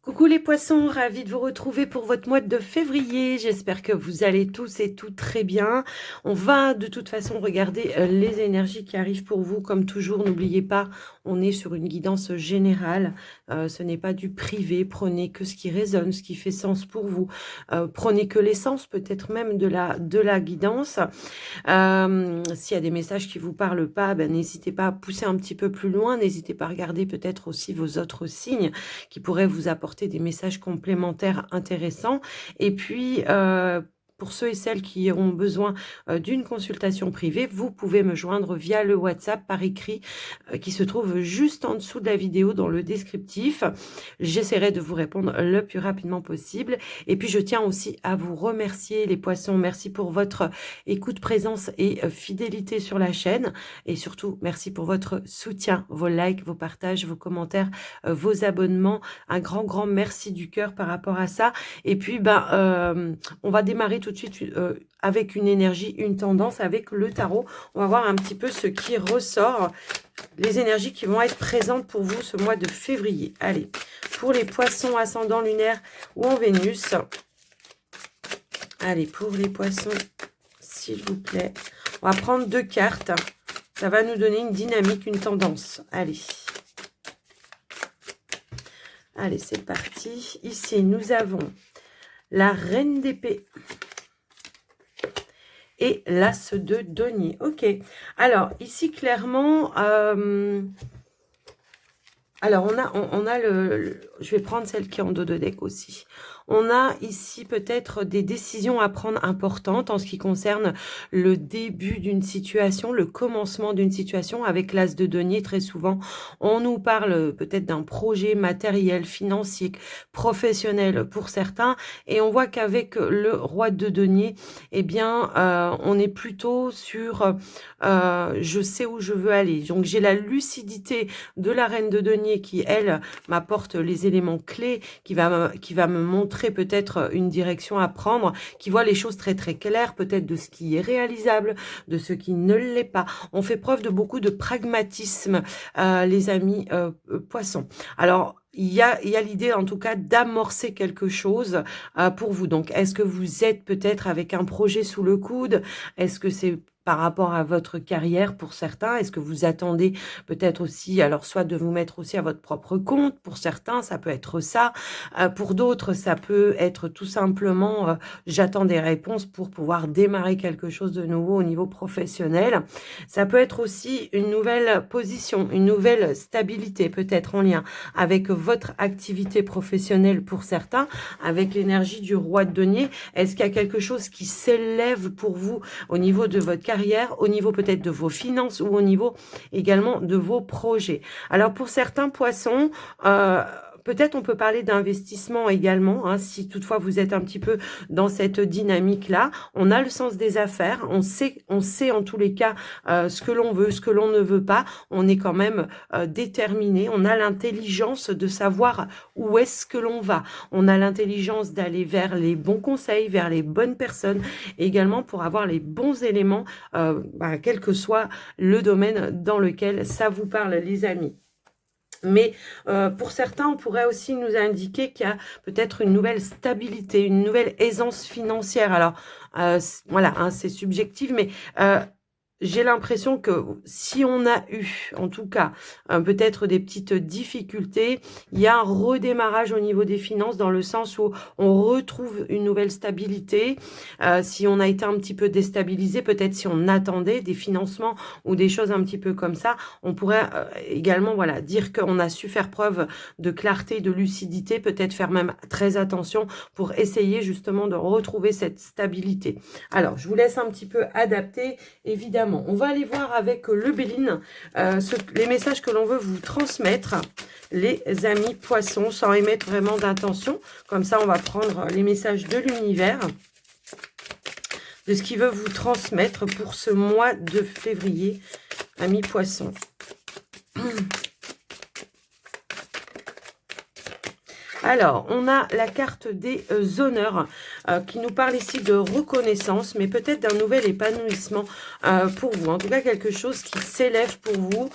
Coucou les poissons, ravi de vous retrouver pour votre mois de février. J'espère que vous allez tous et toutes très bien. On va de toute façon regarder les énergies qui arrivent pour vous. Comme toujours, n'oubliez pas, on est sur une guidance générale. Ce n'est pas du privé. Prenez que ce qui résonne, ce qui fait sens pour vous. Prenez que l'essence, peut-être même de la guidance. S'il y a des messages qui vous parlent pas, ben, n'hésitez pas à pousser un petit peu plus loin. N'hésitez pas à regarder peut-être aussi vos autres signes qui pourraient vous apporter des messages complémentaires intéressants. Et puis, pour ceux et celles qui auront besoin d'une consultation privée, vous pouvez me joindre via le WhatsApp par écrit qui se trouve juste en dessous de la vidéo dans le descriptif. J'essaierai de vous répondre le plus rapidement possible. Et puis, je tiens aussi à vous remercier les poissons. Merci pour votre écoute, présence et fidélité sur la chaîne. Et surtout, merci pour votre soutien, vos likes, vos partages, vos commentaires, vos abonnements. Un grand merci du cœur par rapport à ça. Et puis, on va démarrer tout de suite avec une énergie, une tendance, avec le tarot. On va voir un petit peu ce qui ressort, les énergies qui vont être présentes pour vous ce mois de février. Allez, pour les poissons ascendant lunaire ou en Vénus. Allez, pour les poissons, s'il vous plaît. On va prendre 2 cartes. Ça va nous donner une dynamique, une tendance. Allez. Allez, c'est parti. Ici, nous avons la reine d'épée et l'as de denier. Ok. Alors, ici, clairement, alors, on a je vais prendre celle qui est en dos de deck aussi. On a ici peut-être des décisions à prendre importantes en ce qui concerne le début d'une situation, le commencement d'une situation. Avec l'as de denier, très souvent, on nous parle peut-être d'un projet matériel, financier, professionnel pour certains. Et on voit qu'avec le roi de denier, eh bien, on est plutôt sur je sais où je veux aller. Donc, j'ai la lucidité de la reine de denier qui, elle, m'apporte les éléments clés, qui va me montrer peut-être une direction à prendre, qui voit les choses très claires, peut-être de ce qui est réalisable, de ce qui ne l'est pas. On fait preuve de beaucoup de pragmatisme, les amis poissons. Alors, il y a l'idée, en tout cas, d'amorcer quelque chose pour vous. Donc, est-ce que vous êtes peut-être avec un projet sous le coude? Est-ce que c'est par rapport à votre carrière pour certains? Est-ce que vous attendez peut-être aussi, alors soit de vous mettre aussi à votre propre compte, pour certains, ça peut être ça. Pour d'autres, ça peut être tout simplement, j'attends des réponses pour pouvoir démarrer quelque chose de nouveau au niveau professionnel. Ça peut être aussi une nouvelle position, une nouvelle stabilité, peut-être en lien avec votre activité professionnelle pour certains, avec l'énergie du roi de denier. Est-ce qu'il y a quelque chose qui s'élève pour vous au niveau de votre carrière, au niveau peut-être de vos finances ou au niveau également de vos projets? Alors pour certains poissons, peut-être on peut parler d'investissement également, hein, si toutefois vous êtes un petit peu dans cette dynamique-là. On a le sens des affaires, on sait en tous les cas ce que l'on veut, ce que l'on ne veut pas. On est quand même déterminé, on a l'intelligence de savoir où est-ce que l'on va. On a l'intelligence d'aller vers les bons conseils, vers les bonnes personnes, et également pour avoir les bons éléments, quel que soit le domaine dans lequel ça vous parle, les amis. Mais pour certains, on pourrait aussi nous indiquer qu'il y a peut-être une nouvelle stabilité, une nouvelle aisance financière. Alors, voilà, hein, c'est subjectif, mais j'ai l'impression que si on a eu, en tout cas, peut-être des petites difficultés, il y a un redémarrage au niveau des finances dans le sens où on retrouve une nouvelle stabilité. Si on a été un petit peu déstabilisé, peut-être si on attendait des financements ou des choses un petit peu comme ça, on pourrait également voilà, dire qu'on a su faire preuve de clarté, de lucidité, peut-être faire même très attention pour essayer justement de retrouver cette stabilité. Alors, je vous laisse un petit peu adapter, évidemment. On va aller voir avec le Béline les messages que l'on veut vous transmettre, les amis poissons, sans émettre vraiment d'intention. Comme ça, on va prendre les messages de l'univers, de ce qu'il veut vous transmettre pour ce mois de février, amis poissons. Alors, on a la carte des honneurs qui nous parle ici de reconnaissance, mais peut-être d'un nouvel épanouissement pour vous. En tout cas, quelque chose qui s'élève pour vous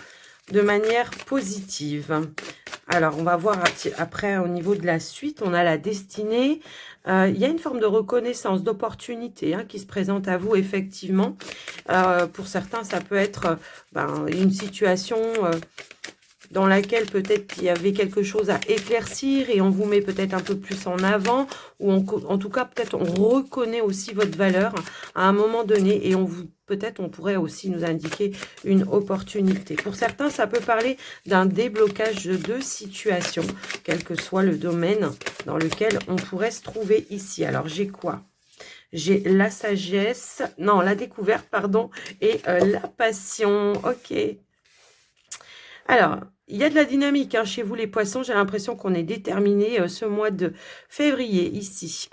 de manière positive. Alors, on va voir après au niveau de la suite. On a la destinée. Il y a une forme de reconnaissance, d'opportunité qui se présente à vous, effectivement. Pour certains, ça peut être une situation dans laquelle peut-être qu'il y avait quelque chose à éclaircir et on vous met peut-être un peu plus en avant, ou en tout cas peut-être on reconnaît aussi votre valeur à un moment donné et peut-être on pourrait aussi nous indiquer une opportunité. Pour certains, ça peut parler d'un déblocage de situation, quel que soit le domaine dans lequel on pourrait se trouver ici. Alors j'ai quoi? J'ai la sagesse, non, la découverte, pardon, et la passion. Ok. Alors, il y a de la dynamique chez vous les poissons. J'ai l'impression qu'on est déterminé ce mois de février ici.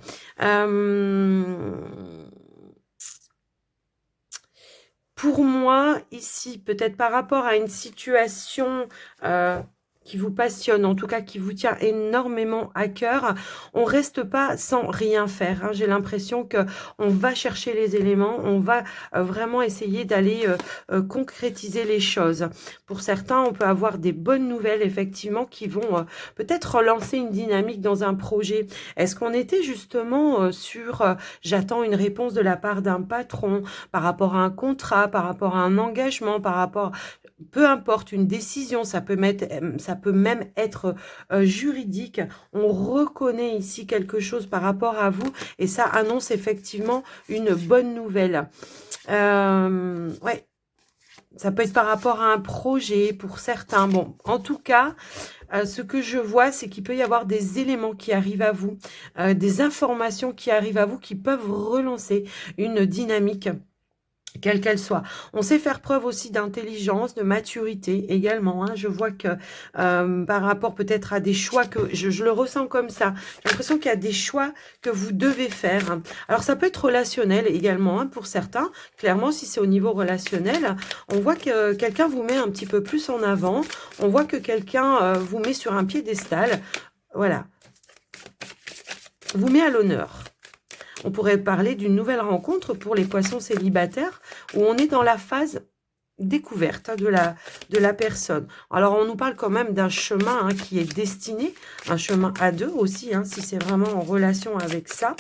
Pour moi, ici, peut-être par rapport à une situation qui vous passionne, en tout cas qui vous tient énormément à cœur, on reste pas sans rien faire. J'ai l'impression que on va chercher les éléments, on va vraiment essayer d'aller concrétiser les choses. Pour certains, on peut avoir des bonnes nouvelles, effectivement, qui vont peut-être relancer une dynamique dans un projet. Est-ce qu'on était justement sur j'attends une réponse de la part d'un patron par rapport à un contrat, par rapport à un engagement, par rapport peu importe, une décision, ça peut même être juridique. On reconnaît ici quelque chose par rapport à vous et ça annonce effectivement une bonne nouvelle. Ouais, ça peut être par rapport à un projet pour certains. Bon, en tout cas, ce que je vois, c'est qu'il peut y avoir des éléments qui arrivent à vous, des informations qui arrivent à vous qui peuvent relancer une dynamique, quelle qu'elle soit. On sait faire preuve aussi d'intelligence, de maturité également. Je vois que par rapport peut-être à des choix que je le ressens comme ça. J'ai l'impression qu'il y a des choix que vous devez faire. Alors ça peut être relationnel également pour certains. Clairement, si c'est au niveau relationnel, on voit que quelqu'un vous met un petit peu plus en avant. On voit que quelqu'un vous met sur un piédestal. Voilà. Vous met à l'honneur. On pourrait parler d'une nouvelle rencontre pour les poissons célibataires où on est dans la phase découverte de la personne. Alors, on nous parle quand même d'un chemin qui est destiné, un chemin à deux aussi, si c'est vraiment en relation avec ça.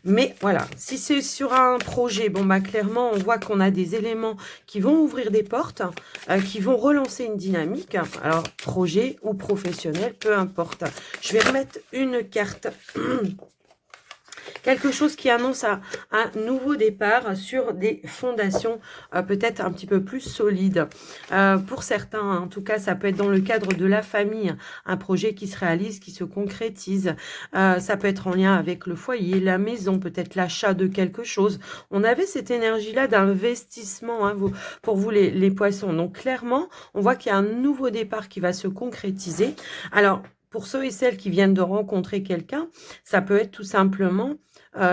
Mais voilà, si c'est sur un projet, clairement, on voit qu'on a des éléments qui vont ouvrir des portes, qui vont relancer une dynamique. Alors, projet ou professionnel, peu importe. Je vais remettre une carte. Quelque chose qui annonce un nouveau départ sur des fondations peut-être un petit peu plus solides. Pour certains, en tout cas, ça peut être dans le cadre de la famille, un projet qui se réalise, qui se concrétise. Ça peut être en lien avec le foyer, la maison, peut-être l'achat de quelque chose. On avait cette énergie-là d'investissement pour vous les poissons. Donc clairement, on voit qu'il y a un nouveau départ qui va se concrétiser. Alors, pour ceux et celles qui viennent de rencontrer quelqu'un, ça peut être tout simplement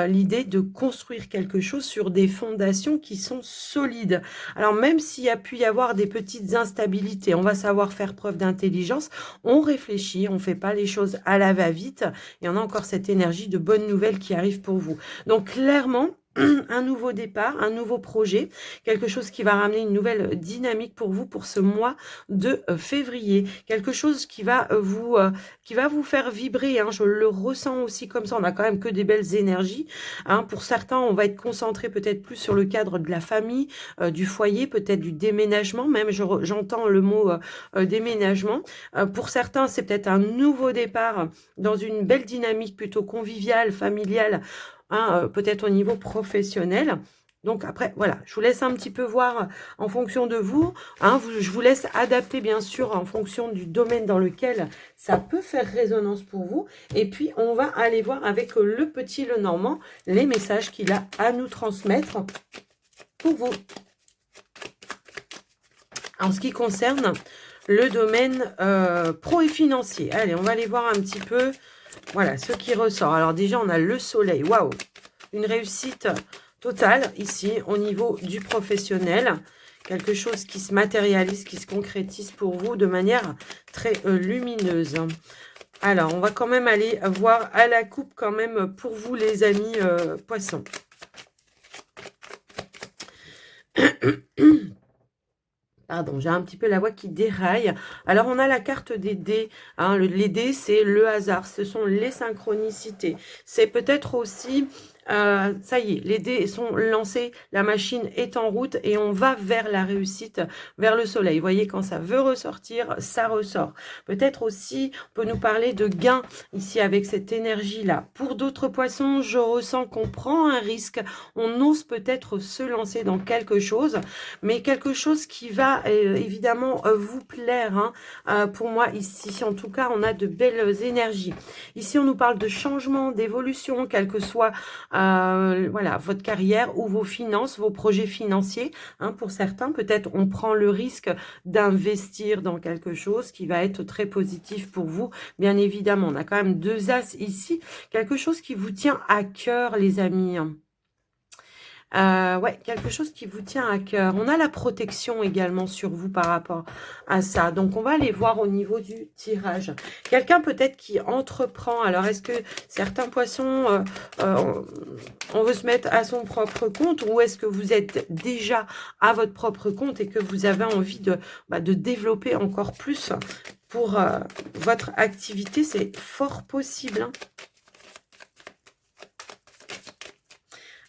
l'idée de construire quelque chose sur des fondations qui sont solides. Alors même s'il y a pu y avoir des petites instabilités, on va savoir faire preuve d'intelligence, on réfléchit, on ne fait pas les choses à la va-vite, et on a encore cette énergie de bonnes nouvelles qui arrive pour vous. Donc clairement, un nouveau départ, un nouveau projet, quelque chose qui va ramener une nouvelle dynamique pour vous pour ce mois de février, quelque chose qui va vous faire vibrer, je le ressens aussi comme ça, on a quand même que des belles énergies, pour certains on va être concentré peut-être plus sur le cadre de la famille, du foyer, peut-être du déménagement, même j'entends le mot déménagement, pour certains c'est peut-être un nouveau départ dans une belle dynamique plutôt conviviale, familiale, peut-être au niveau professionnel. Donc après, voilà, je vous laisse un petit peu voir en fonction de vous. Je vous laisse adapter, bien sûr, en fonction du domaine dans lequel ça peut faire résonance pour vous. Et puis, on va aller voir avec le petit Lenormand les messages qu'il a à nous transmettre pour vous. En ce qui concerne le domaine pro et financier. Allez, on va aller voir un petit peu... Voilà, ce qui ressort. Alors déjà, on a le soleil. Waouh! Une réussite totale ici au niveau du professionnel. Quelque chose qui se matérialise, qui se concrétise pour vous de manière très lumineuse. Alors, on va quand même aller voir à la coupe quand même pour vous les amis poissons. Pardon, j'ai un petit peu la voix qui déraille. Alors, on a la carte des dés. Hein, les dés, c'est le hasard. Ce sont les synchronicités. C'est peut-être aussi... ça y est, les dés sont lancés, la machine est en route et on va vers la réussite, vers le soleil. Vous voyez, quand ça veut ressortir, ça ressort. Peut-être aussi, on peut nous parler de gain ici avec cette énergie-là. Pour d'autres poissons, je ressens qu'on prend un risque. On ose peut-être se lancer dans quelque chose, mais quelque chose qui va évidemment vous plaire. Hein. Pour moi, ici, en tout cas, on a de belles énergies. Ici, on nous parle de changement, d'évolution, quel que soit voilà, votre carrière ou vos finances, vos projets financiers. Hein, pour certains, peut-être on prend le risque d'investir dans quelque chose qui va être très positif pour vous. Bien évidemment, on a quand même 2 as ici. Quelque chose qui vous tient à cœur, les amis. Ouais, quelque chose qui vous tient à cœur. On a la protection également sur vous par rapport à ça. Donc, on va aller voir au niveau du tirage. Quelqu'un peut-être qui entreprend. Alors, est-ce que certains poissons, on veut se mettre à son propre compte ou est-ce que vous êtes déjà à votre propre compte et que vous avez envie de développer encore plus pour votre activité? C'est fort possible, hein.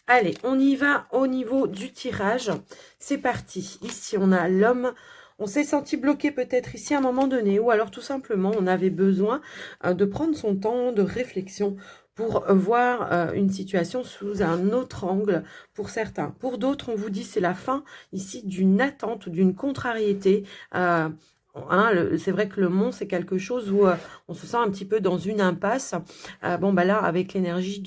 Allez, on y va au niveau du tirage. C'est parti. Ici, on a l'homme. On s'est senti bloqué peut-être ici à un moment donné. Ou alors tout simplement, on avait besoin de prendre son temps de réflexion pour voir une situation sous un autre angle pour certains. Pour d'autres, on vous dit c'est la fin ici d'une attente, d'une contrariété. Hein, c'est vrai que le mont, c'est quelque chose où on se sent un petit peu dans une impasse. Bon, bah là, avec l'énergie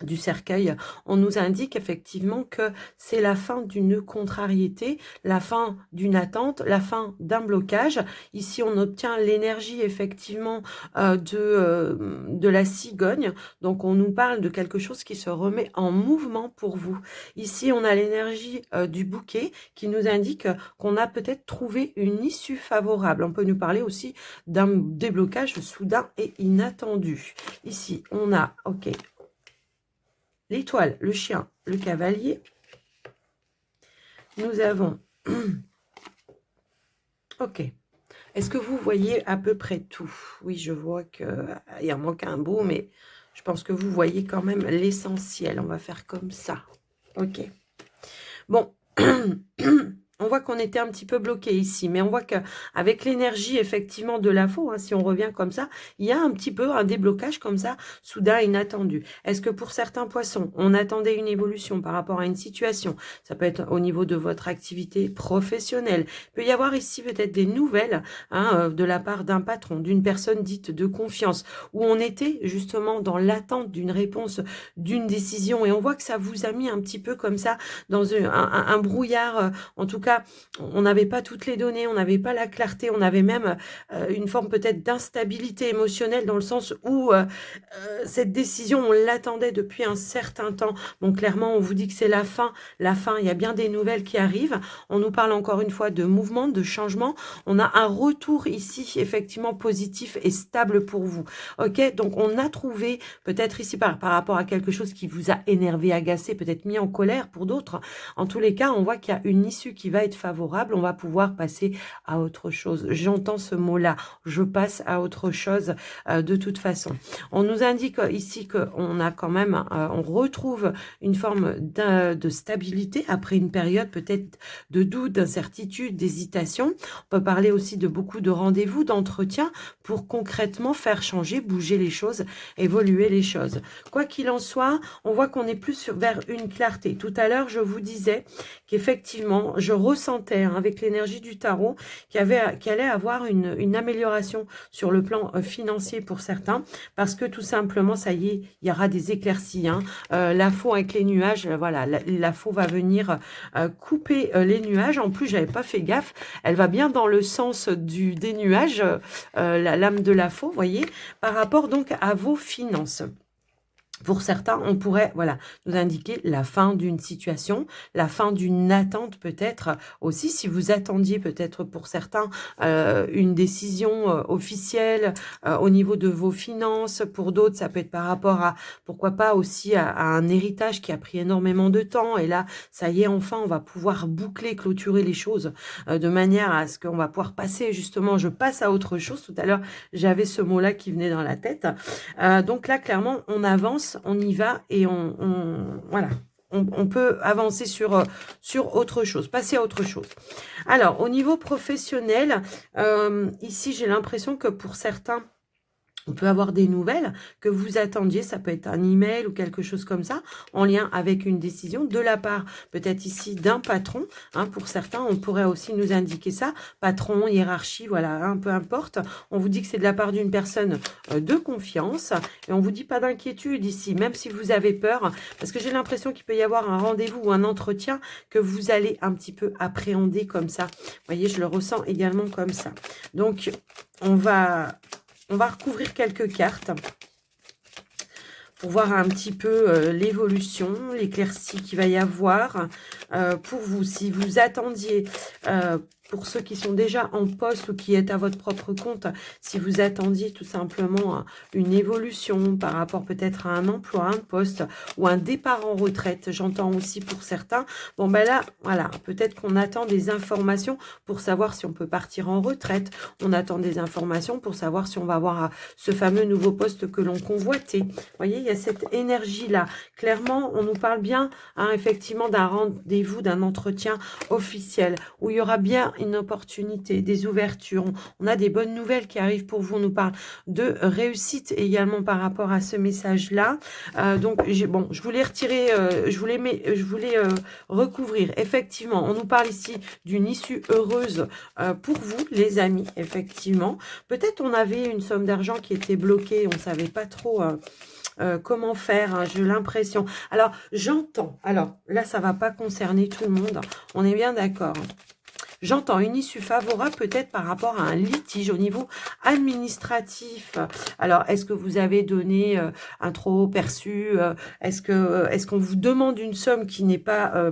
du cercueil, on nous indique effectivement que c'est la fin d'une contrariété, la fin d'une attente, la fin d'un blocage. Ici, on obtient l'énergie effectivement de la cigogne. Donc, on nous parle de quelque chose qui se remet en mouvement pour vous. Ici, on a l'énergie du bouquet qui nous indique qu'on a peut-être trouvé une issue favorable. On peut nous parler aussi d'un déblocage soudain et inattendu. Ici, on a, ok, l'étoile, le chien, le cavalier. Nous avons... ok. Est-ce que vous voyez à peu près tout? Oui, je vois qu'il en manque un bout, mais je pense que vous voyez quand même l'essentiel. On va faire comme ça. Ok. Bon. On voit qu'on était un petit peu bloqué ici, mais on voit qu'avec l'énergie effectivement de la faux, hein, si on revient comme ça, il y a un petit peu un déblocage comme ça, soudain inattendu. Est-ce que pour certains poissons, on attendait une évolution par rapport à une situation? Ça peut être au niveau de votre activité professionnelle. Il peut y avoir ici peut-être des nouvelles hein, de la part d'un patron, d'une personne dite de confiance, où on était justement dans l'attente d'une réponse, d'une décision, et on voit que ça vous a mis un petit peu comme ça dans un brouillard, en tout cas, on n'avait pas toutes les données, on n'avait pas la clarté, on avait même une forme peut-être d'instabilité émotionnelle dans le sens où cette décision, on l'attendait depuis un certain temps. Donc clairement, on vous dit que c'est la fin, il y a bien des nouvelles qui arrivent. On nous parle encore une fois de mouvement, de changement. On a un retour ici, effectivement, positif et stable pour vous. Ok, donc on a trouvé, peut-être ici par rapport à quelque chose qui vous a énervé, agacé, peut-être mis en colère pour d'autres. En tous les cas, on voit qu'il y a une issue qui va être favorable, on va pouvoir passer à autre chose. J'entends ce mot-là, je passe à autre chose de toute façon. On nous indique ici qu'on a quand même, on retrouve une forme de stabilité après une période peut-être de doute, d'incertitude, d'hésitation. On peut parler aussi de beaucoup de rendez-vous, d'entretien pour concrètement faire changer, bouger les choses, évoluer les choses. Quoi qu'il en soit, on voit qu'on est plus vers une clarté. Tout à l'heure, je vous disais qu'effectivement, je ressentais hein, avec l'énergie du tarot qu'il allait avoir une amélioration sur le plan financier pour certains, parce que tout simplement, ça y est, il y aura des éclaircies. Hein. La faux avec les nuages, voilà, la faux va venir couper les nuages. En plus, j'avais pas fait gaffe, elle va bien dans le sens des nuages, la lame de la faux, voyez, par rapport donc à vos finances. Pour certains, on pourrait, voilà, nous indiquer la fin d'une situation, la fin d'une attente peut-être aussi, si vous attendiez peut-être pour certains une décision officielle au niveau de vos finances. Pour d'autres, ça peut être par rapport à, pourquoi pas aussi à un héritage qui a pris énormément de temps. Et là, ça y est, enfin, on va pouvoir boucler, clôturer les choses de manière à ce qu'on va pouvoir passer, justement, je passe à autre chose. Tout à l'heure, j'avais ce mot-là qui venait dans la tête. Donc là, clairement, on avance, on y va et voilà. On peut avancer sur autre chose, passer à autre chose. Alors, au niveau professionnel, ici, j'ai l'impression que pour certains, on peut avoir des nouvelles que vous attendiez, ça peut être un email ou quelque chose comme ça, en lien avec une décision de la part, peut-être ici, d'un patron. Hein, pour certains, on pourrait aussi nous indiquer ça, patron, hiérarchie, voilà, hein, peu importe. On vous dit que c'est de la part d'une personne de confiance et on vous dit pas d'inquiétude ici, même si vous avez peur, parce que j'ai l'impression qu'il peut y avoir un rendez-vous ou un entretien que vous allez un petit peu appréhender comme ça. Vous voyez, je le ressens également comme ça. Donc, on va recouvrir quelques cartes pour voir un petit peu l'évolution, l'éclaircie qu'il va y avoir pour vous. Si vous attendiez, pour ceux qui sont déjà en poste ou qui êtes à votre propre compte, si vous attendiez tout simplement une évolution par rapport peut-être à un emploi, un poste ou un départ en retraite, j'entends aussi pour certains. Bon, ben là, voilà, peut-être qu'on attend des informations pour savoir si on peut partir en retraite. On attend des informations pour savoir si on va avoir ce fameux nouveau poste que l'on convoitait. Vous voyez, il y a cette énergie-là. Clairement, on nous parle bien, hein, effectivement, d'un rendez-vous, d'un entretien officiel où il y aura bien une opportunité, des ouvertures. On a des bonnes nouvelles qui arrivent pour vous. On nous parle de réussite également par rapport à ce message-là. Donc, bon, je voulais retirer, je voulais recouvrir. Effectivement, on nous parle ici d'une issue heureuse pour vous, les amis, effectivement. Peut-être on avait une somme d'argent qui était bloquée, on ne savait pas trop comment faire, hein, j'ai l'impression. Alors, j'entends, alors là, ça ne va pas concerner tout le monde, on est bien d'accord. J'entends une issue favorable peut-être par rapport à un litige au niveau administratif. Alors, est-ce que vous avez donné un trop perçu est-ce qu'on vous demande une somme qui n'est pas...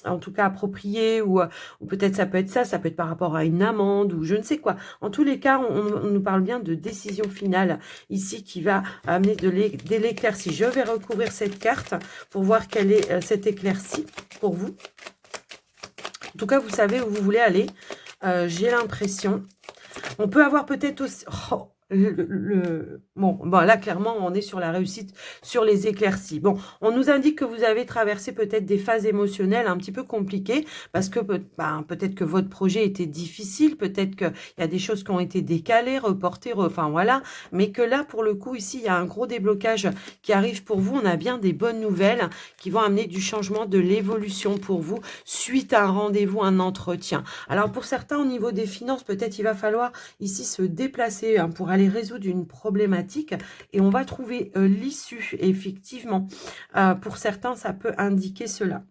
en tout cas appropriée, ou peut-être ça peut être ça peut être par rapport à une amende, ou je ne sais quoi. En tous les cas, on nous parle bien de décision finale, ici, qui va amener de l'éclaircie. Je vais recouvrir cette carte pour voir quelle est cette éclaircie pour vous. En tout cas, vous savez où vous voulez aller. J'ai l'impression. On peut avoir peut-être aussi... Oh, bon, là, clairement, on est sur la réussite, sur les éclaircies. Bon, on nous indique que vous avez traversé peut-être des phases émotionnelles un petit peu compliquées, parce que peut-être que votre projet était difficile, peut-être qu'il y a des choses qui ont été décalées, reportées, enfin voilà, mais que là, pour le coup, ici, il y a un gros déblocage qui arrive pour vous. On a bien des bonnes nouvelles qui vont amener du changement, de l'évolution pour vous, suite à un rendez-vous, un entretien. Alors, pour certains, au niveau des finances, peut-être il va falloir ici se déplacer pour aller résoudre une problématique et on va trouver l'issue, effectivement. Pour certains, ça peut indiquer cela.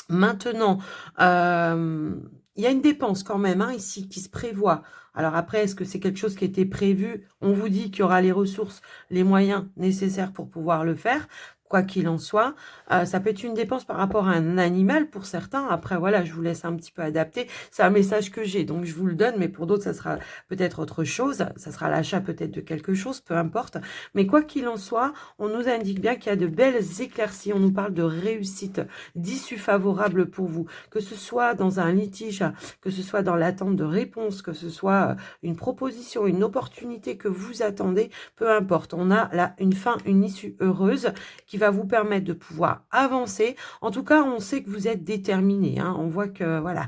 Maintenant, il y a une dépense quand même ici qui se prévoit. Alors après, est-ce que c'est quelque chose qui était prévu? On vous dit qu'il y aura les ressources, les moyens nécessaires pour pouvoir le faire. Quoi qu'il en soit, ça peut être une dépense par rapport à un animal pour certains. Après, voilà, je vous laisse un petit peu adapter. C'est un message que j'ai, donc je vous le donne. Mais pour d'autres, ça sera peut-être autre chose. Ça sera l'achat peut-être de quelque chose, peu importe. Mais quoi qu'il en soit, on nous indique bien qu'il y a de belles éclaircies. On nous parle de réussite, d'issue favorable pour vous. Que ce soit dans un litige, que ce soit dans l'attente de réponse, que ce soit une proposition, une opportunité que vous attendez, peu importe. On a là une fin, une issue heureuse qui va vous permettre de pouvoir avancer. En tout cas, on sait que vous êtes déterminé. On voit que voilà,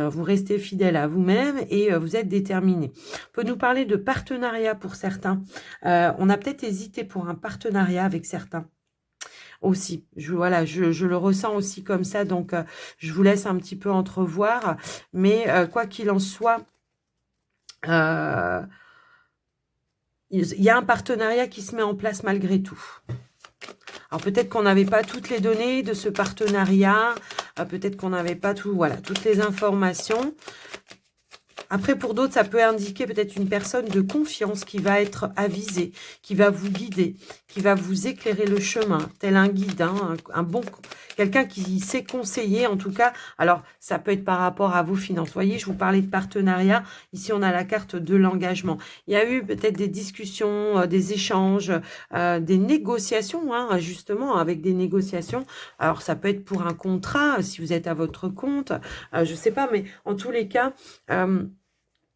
vous restez fidèle à vous-même et vous êtes déterminé. On peut nous parler de partenariat pour certains. On a peut-être hésité pour un partenariat avec certains. Aussi, je le ressens aussi comme ça, donc je vous laisse un petit peu entrevoir. Mais quoi qu'il en soit, il y a un partenariat qui se met en place malgré tout. Alors peut-être qu'on n'avait pas toutes les données de ce partenariat, peut-être qu'on n'avait pas toutes les informations. Après, pour d'autres, ça peut indiquer peut-être une personne de confiance qui va être avisée, qui va vous guider, qui va vous éclairer le chemin, tel un guide, hein, un bon, quelqu'un qui sait conseiller, en tout cas. Alors, ça peut être par rapport à vos finances. Vous voyez, je vous parlais de partenariat. Ici, on a la carte de l'engagement. Il y a eu peut-être des discussions, des échanges, des négociations, hein, justement, avec des négociations. Alors, ça peut être pour un contrat, si vous êtes à votre compte, je sais pas, mais en tous les cas,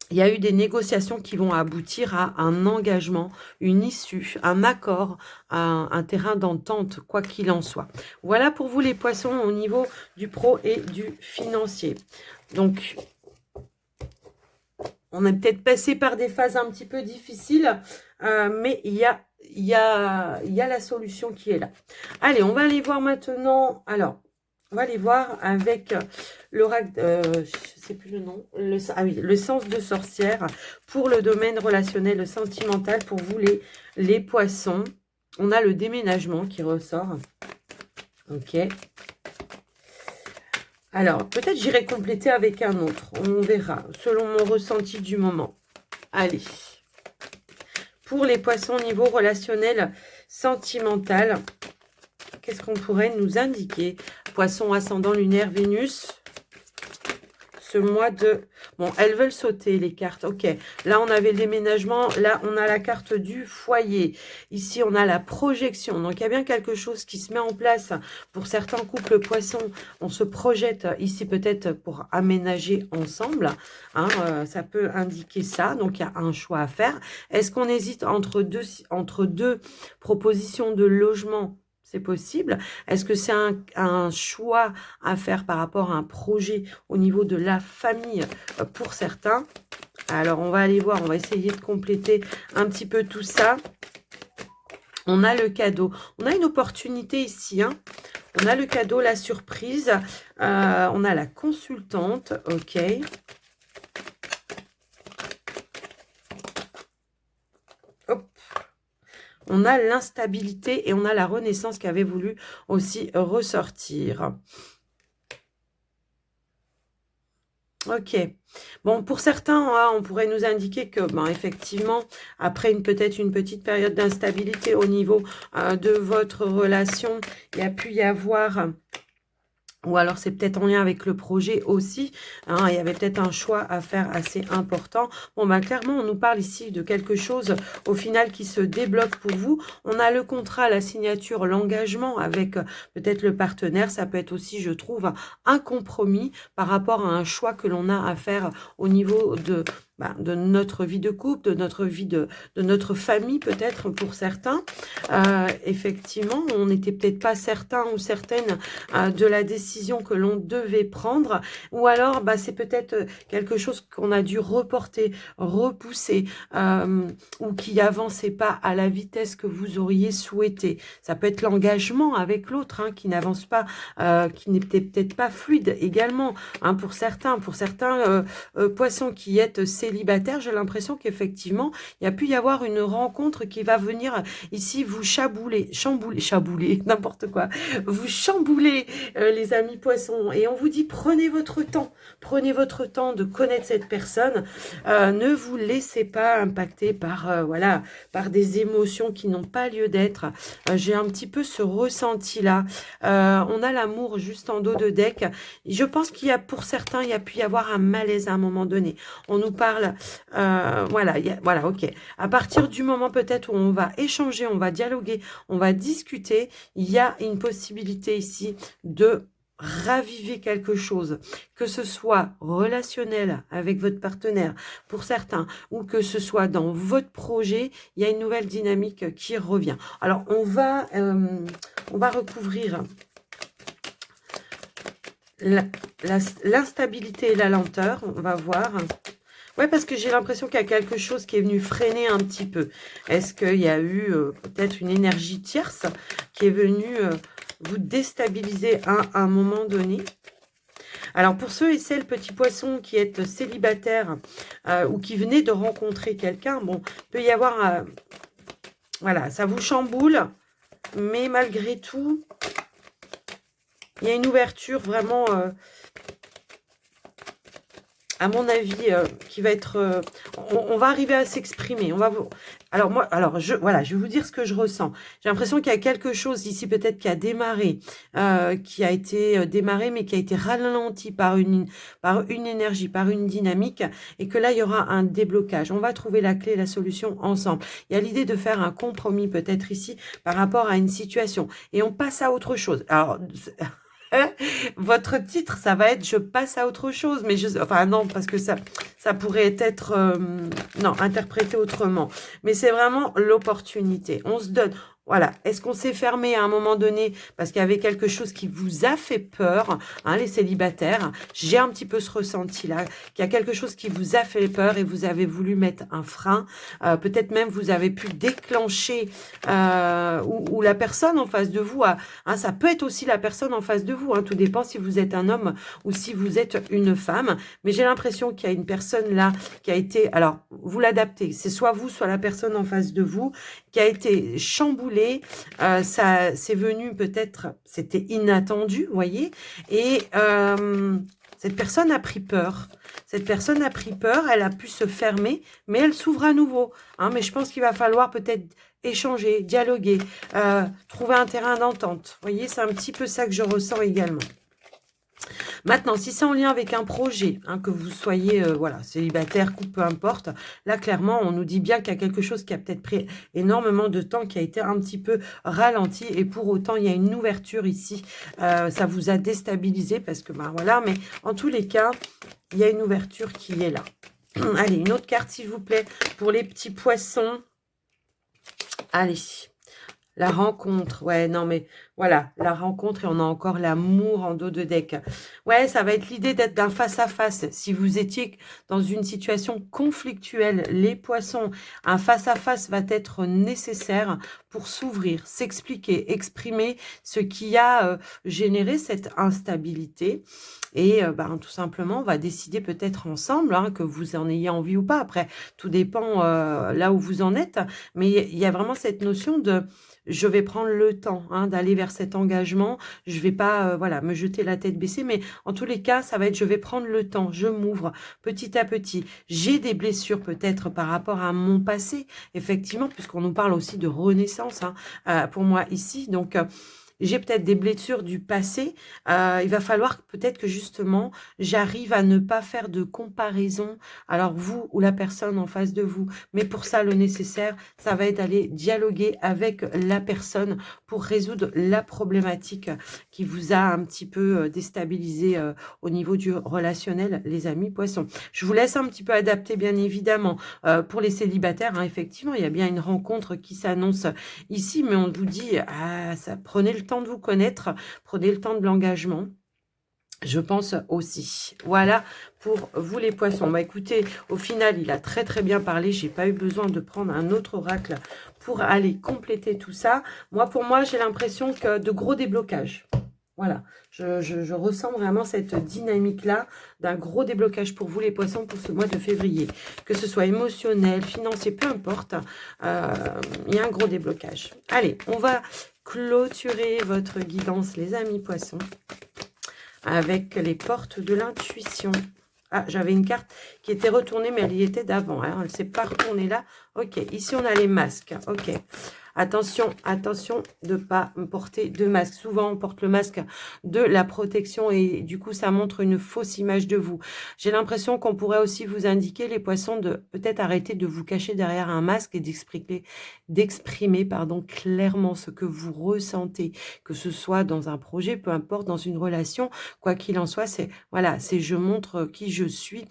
il y a eu des négociations qui vont aboutir à un engagement, une issue, un accord, un terrain d'entente, quoi qu'il en soit. Voilà pour vous les poissons au niveau du pro et du financier. Donc, on est peut-être passé par des phases un petit peu difficiles, mais il y a la solution qui est là. Allez, on va aller voir maintenant. Alors, on va aller voir avec l'oracle, je sais plus le nom, ah oui, le sens de sorcière pour le domaine relationnel, sentimental, pour vous les poissons. On a le déménagement qui ressort. Ok. Alors, peut-être j'irai compléter avec un autre. On verra, selon mon ressenti du moment. Allez. Pour les poissons niveau relationnel, sentimental, qu'est-ce qu'on pourrait nous indiquer? Poisson ascendant lunaire Vénus. Ce mois de... Bon, elles veulent sauter les cartes. Ok, là on avait le déménagement. Là on a la carte du foyer. Ici on a la projection. Donc il y a bien quelque chose qui se met en place. Pour certains couples poissons, on se projette ici peut-être pour aménager ensemble. Hein, ça peut indiquer ça. Donc il y a un choix à faire. Est-ce qu'on hésite entre deux propositions de logement? C'est possible. Est-ce que c'est un choix à faire par rapport à un projet au niveau de la famille pour certains? Alors, on va aller voir, on va essayer de compléter un petit peu tout ça. On a le cadeau. On a une opportunité ici. Hein. On a le cadeau, la surprise. On a la consultante. OK. On a l'instabilité et on a la renaissance qui avait voulu aussi ressortir. Ok. Bon, pour certains, hein, on pourrait nous indiquer que, ben, effectivement, après peut-être une petite période d'instabilité au niveau de votre relation, il y a pu y avoir... Ou alors, c'est peut-être en lien avec le projet aussi. Hein, il y avait peut-être un choix à faire assez important. Bon, ben, clairement, on nous parle ici de quelque chose, au final, qui se débloque pour vous. On a le contrat, la signature, l'engagement avec peut-être le partenaire. Ça peut être aussi, je trouve, un compromis par rapport à un choix que l'on a à faire au niveau de notre vie de couple, de notre vie de notre famille peut-être pour certains. Effectivement, on n'était peut-être pas certain ou certaine de la décision que l'on devait prendre, ou alors c'est peut-être quelque chose qu'on a dû reporter, repousser, ou qui avançait pas à la vitesse que vous auriez souhaité. Ça peut être l'engagement avec l'autre qui n'avance pas, qui n'était peut-être pas fluide également, pour certains poissons qui êtes célibataire, j'ai l'impression qu'effectivement, il y a pu y avoir une rencontre qui va venir ici vous chambouler, n'importe quoi, vous chambouler les amis poissons, et on vous dit prenez votre temps de connaître cette personne, ne vous laissez pas impacter par, voilà, par des émotions qui n'ont pas lieu d'être. J'ai un petit peu ce ressenti-là. On a l'amour juste en dos de deck. Je pense qu'il y a, pour certains, il y a pu y avoir un malaise à un moment donné. On nous parle, voilà, ok. À partir du moment peut-être où on va échanger, on va dialoguer, on va discuter, il y a une possibilité ici de raviver quelque chose, que ce soit relationnel avec votre partenaire pour certains, ou que ce soit dans votre projet, il y a une nouvelle dynamique qui revient. Alors, on va recouvrir l'instabilité et la lenteur, on va voir. Ouais, parce que j'ai l'impression qu'il y a quelque chose qui est venu freiner un petit peu. Est-ce qu'il y a eu peut-être une énergie tierce qui est venue vous déstabiliser à un moment donné? Alors, pour ceux et celles, petits poissons, qui êtes célibataires ou qui venaient de rencontrer quelqu'un, bon, il peut y avoir... voilà, ça vous chamboule, mais malgré tout, il y a une ouverture vraiment... à mon avis, qui va être... on va arriver à s'exprimer. On va vous... Alors, moi, voilà, je vais vous dire ce que je ressens. J'ai l'impression qu'il y a quelque chose ici, peut-être, qui a démarré, qui a été démarré, mais qui a été ralenti par une énergie, par une dynamique, et que là, il y aura un déblocage. On va trouver la clé, la solution ensemble. Il y a l'idée de faire un compromis, peut-être ici, par rapport à une situation. Et on passe à autre chose. Alors... Votre titre, ça va être « Je passe à autre chose ». Mais enfin non, parce que ça pourrait être non, interprété autrement. Mais c'est vraiment l'opportunité. On se donne... Voilà. Est-ce qu'on s'est fermé à un moment donné parce qu'il y avait quelque chose qui vous a fait peur, hein, les célibataires? J'ai un petit peu ce ressenti-là, qu'il y a quelque chose qui vous a fait peur et vous avez voulu mettre un frein. Peut-être même vous avez pu déclencher ou la personne en face de vous a... Hein, ça peut être aussi la personne en face de vous. Hein, tout dépend si vous êtes un homme ou si vous êtes une femme. Mais j'ai l'impression qu'il y a une personne là qui a été... Alors, vous l'adaptez. C'est soit vous, soit la personne en face de vous qui a été chamboulée. Ça, c'est venu peut-être... C'était inattendu, vous voyez. Et... cette personne a pris peur. Cette personne a pris peur, elle a pu se fermer, mais elle s'ouvre à nouveau. Hein, mais je pense qu'il va falloir peut-être échanger, dialoguer, trouver un terrain d'entente. Vous voyez, c'est un petit peu ça que je ressens également. Maintenant, si c'est en lien avec un projet, hein, que vous soyez voilà, célibataire, couple, peu importe, là, clairement, on nous dit bien qu'il y a quelque chose qui a peut-être pris énormément de temps, qui a été un petit peu ralenti, et pour autant, il y a une ouverture ici. Ça vous a déstabilisé, parce que, ben voilà, mais en tous les cas, il y a une ouverture qui est là. Allez, une autre carte, s'il vous plaît, pour les petits poissons. Allez, la rencontre, ouais, non mais voilà, la rencontre et on a encore l'amour en dos de deck. Ouais, ça va être l'idée d'être d'un face-à-face. Si vous étiez dans une situation conflictuelle, les poissons, un face-à-face va être nécessaire pour s'ouvrir, s'expliquer, exprimer ce qui a généré cette instabilité. Et ben, tout simplement, on va décider peut-être ensemble, hein, que vous en ayez envie ou pas. Après, tout dépend là où vous en êtes. Mais il y a vraiment cette notion de... Je vais prendre le temps, hein, d'aller vers cet engagement. Je vais pas voilà, me jeter la tête baissée, mais en tous les cas, ça va être je vais prendre le temps, je m'ouvre petit à petit. J'ai des blessures peut-être par rapport à mon passé, effectivement, puisqu'on nous parle aussi de renaissance, hein, pour moi ici. Donc, j'ai peut-être des blessures du passé. Il va falloir peut-être que justement, j'arrive à ne pas faire de comparaison. Alors vous ou la personne en face de vous. Mais pour ça, le nécessaire, ça va être d'aller dialoguer avec la personne pour résoudre la problématique qui vous a un petit peu déstabilisé au niveau du relationnel, les amis poissons. Je vous laisse un petit peu adapter, bien évidemment. Pour les célibataires, hein, effectivement, il y a bien une rencontre qui s'annonce ici, mais on vous dit, prenez le temps de vous connaître, prenez le temps de l'engagement. Je pense aussi. Voilà pour vous les poissons. Bah écoutez, au final, il a très très bien parlé. J'ai pas eu besoin de prendre un autre oracle pour aller compléter tout ça. Pour moi, j'ai l'impression que de gros déblocages. Voilà, je ressens vraiment cette dynamique-là d'un gros déblocage pour vous les poissons pour ce mois de février. Que ce soit émotionnel, financier, peu importe, il y a un gros déblocage. Allez, on va clôturer votre guidance, les amis poissons, avec les portes de l'intuition. Ah, j'avais une carte qui était retournée, mais elle y était d'avant. Hein. Elle ne s'est pas retournée là. Ok, ici on a les masques. Ok. Attention, attention de ne pas porter de masque. Souvent, on porte le masque de la protection et du coup, ça montre une fausse image de vous. J'ai l'impression qu'on pourrait aussi vous indiquer, les poissons, de peut-être arrêter de vous cacher derrière un masque et d'exprimer clairement ce que vous ressentez, que ce soit dans un projet, peu importe, dans une relation, quoi qu'il en soit, c'est voilà, c'est je montre qui je suis,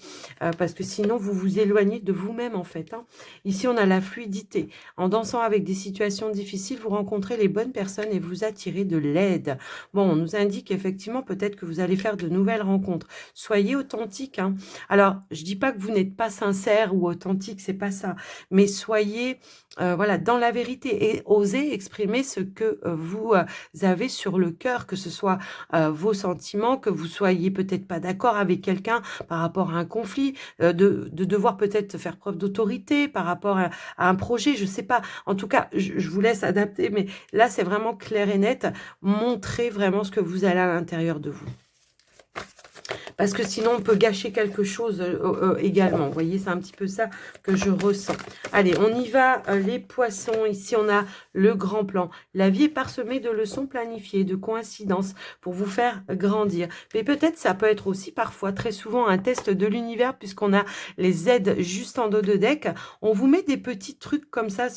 parce que sinon, vous vous éloignez de vous-même, en fait. Hein. Ici, on a la fluidité. En dansant avec des situations difficiles, vous rencontrez les bonnes personnes et vous attirez de l'aide. Bon, on nous indique effectivement peut-être que vous allez faire de nouvelles rencontres. Soyez authentique. Hein. Alors, je dis pas que vous n'êtes pas sincère ou authentique, c'est pas ça. Mais soyez voilà, dans la vérité et osez exprimer ce que vous avez sur le cœur, que ce soit vos sentiments, que vous soyez peut-être pas d'accord avec quelqu'un par rapport à un conflit, de devoir peut-être faire preuve d'autorité par rapport à un projet, je sais pas. En tout cas, je vous laisse adapter, mais là, c'est vraiment clair et net. Montrez vraiment ce que vous avez à l'intérieur de vous. Parce que sinon, on peut gâcher quelque chose également. Vous voyez, c'est un petit peu ça que je ressens. Allez, on y va, les poissons. Ici, on a le grand plan. La vie est parsemée de leçons planifiées, de coïncidences pour vous faire grandir. Mais peut-être, ça peut être aussi parfois, très souvent, un test de l'univers, puisqu'on a les aides juste en dos de deck. On vous met des petits trucs comme ça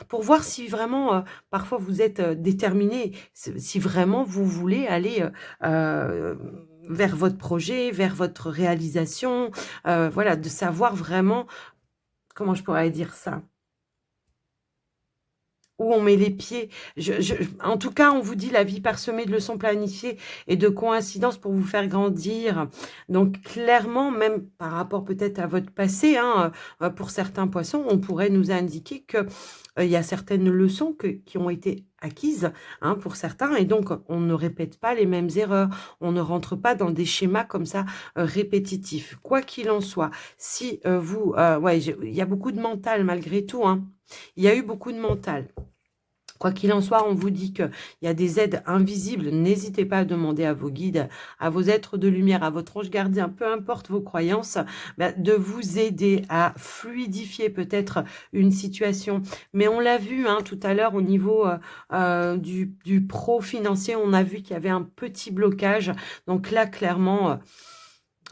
pour voir si vraiment, parfois, vous êtes déterminé, si vraiment vous voulez aller... vers votre projet, vers votre réalisation, voilà, de savoir vraiment, comment je pourrais dire ça? Où on met les pieds. En tout cas, on vous dit la vie parsemée de leçons planifiées et de coïncidences pour vous faire grandir. Donc, clairement, même par rapport peut-être à votre passé, hein, pour certains poissons, on pourrait nous indiquer que il y a certaines leçons qui ont été acquises, hein, pour certains, et donc on ne répète pas les mêmes erreurs, on ne rentre pas dans des schémas comme ça répétitifs. Quoi qu'il en soit, si ouais, il y a beaucoup de mental malgré tout, hein. Il y a eu beaucoup de mental. Quoi qu'il en soit, on vous dit qu'il y a des aides invisibles. N'hésitez pas à demander à vos guides, à vos êtres de lumière, à votre ange gardien, peu importe vos croyances, de vous aider à fluidifier peut-être une situation. Mais on l'a vu hein, tout à l'heure au niveau du pro financier, on a vu qu'il y avait un petit blocage. Donc là, clairement,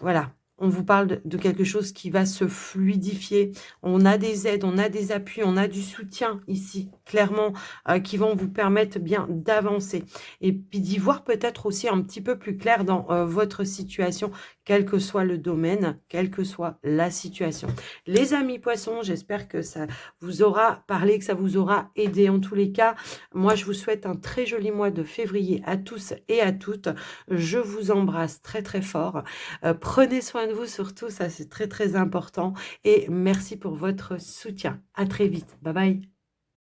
voilà. On vous parle de quelque chose qui va se fluidifier. On a des aides, on a des appuis, on a du soutien ici, clairement, qui vont vous permettre bien d'avancer. Et puis d'y voir peut-être aussi un petit peu plus clair dans votre situation, quel que soit le domaine, quelle que soit la situation. Les amis poissons, j'espère que ça vous aura parlé, que ça vous aura aidé. En tous les cas, moi, je vous souhaite un très joli mois de février à tous et à toutes. Je vous embrasse très, très fort. Prenez soin de vous surtout, ça c'est très très important. Et merci pour votre soutien. À très vite. Bye bye.